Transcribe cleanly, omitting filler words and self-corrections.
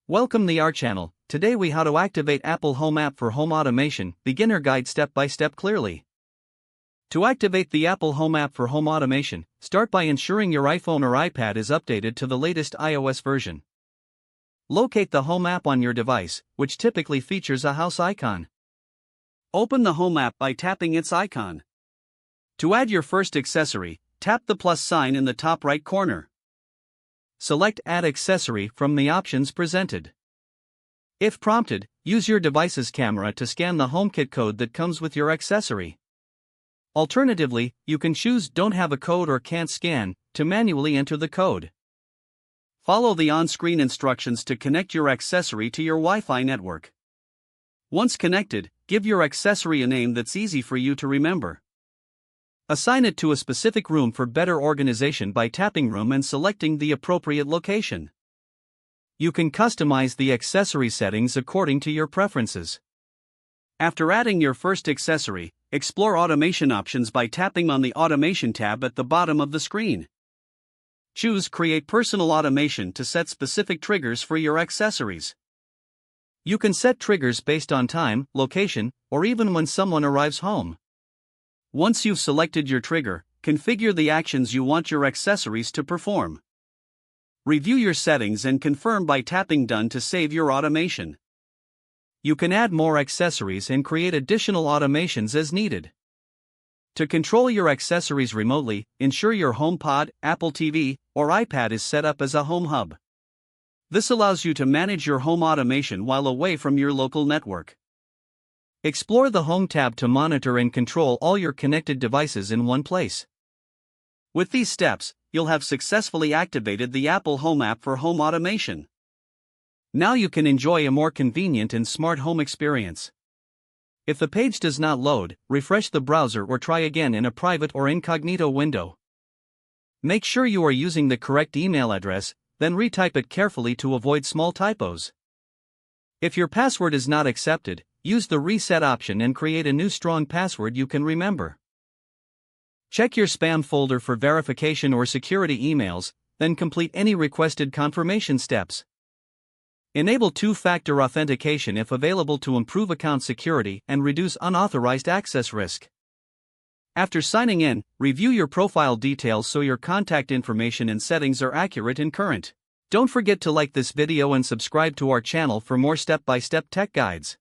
Welcome to our channel. Today we how to activate Apple Home app for home automation, beginner guide step by step clearly. To activate the Apple Home app for home automation, start by ensuring your iPhone or iPad is updated to the latest iOS version. Locate the Home app on your device, which typically features a house icon. Open the Home app by tapping its icon. To add your first accessory, tap the plus sign in the top right corner. Select Add Accessory from the options presented. If prompted, use your device's camera to scan the HomeKit code that comes with your accessory. Alternatively, you can choose Don't have a code or can't scan to manually enter the code. Follow the on-screen instructions to connect your accessory to your Wi-Fi network. Once connected, give your accessory a name that's easy for you to remember. Assign it to a specific room for better organization by tapping Room and selecting the appropriate location. You can customize the accessory settings according to your preferences. After adding your first accessory, explore automation options by tapping on the Automation tab at the bottom of the screen. Choose Create Personal Automation to set specific triggers for your accessories. You can set triggers based on time, location, or even when someone arrives home. Once you've selected your trigger, configure the actions you want your accessories to perform. Review your settings and confirm by tapping Done to save your automation. You can add more accessories and create additional automations as needed. To control your accessories remotely, ensure your HomePod, Apple TV, or iPad is set up as a home hub. This allows you to manage your home automation while away from your local network. Explore the Home tab to monitor and control all your connected devices in one place. With these steps, you'll have successfully activated the Apple Home app for home automation. Now you can enjoy a more convenient and smart home experience. If the page does not load, refresh the browser or try again in a private or incognito window. Make sure you are using the correct email address, then retype it carefully to avoid small typos. If your password is not accepted, use the reset option and create a new strong password you can remember. Check your spam folder for verification or security emails, then complete any requested confirmation steps. Enable two-factor authentication if available to improve account security and reduce unauthorized access risk. After signing in, review your profile details so your contact information and settings are accurate and current. Don't forget to like this video and subscribe to our channel for more step-by-step tech guides.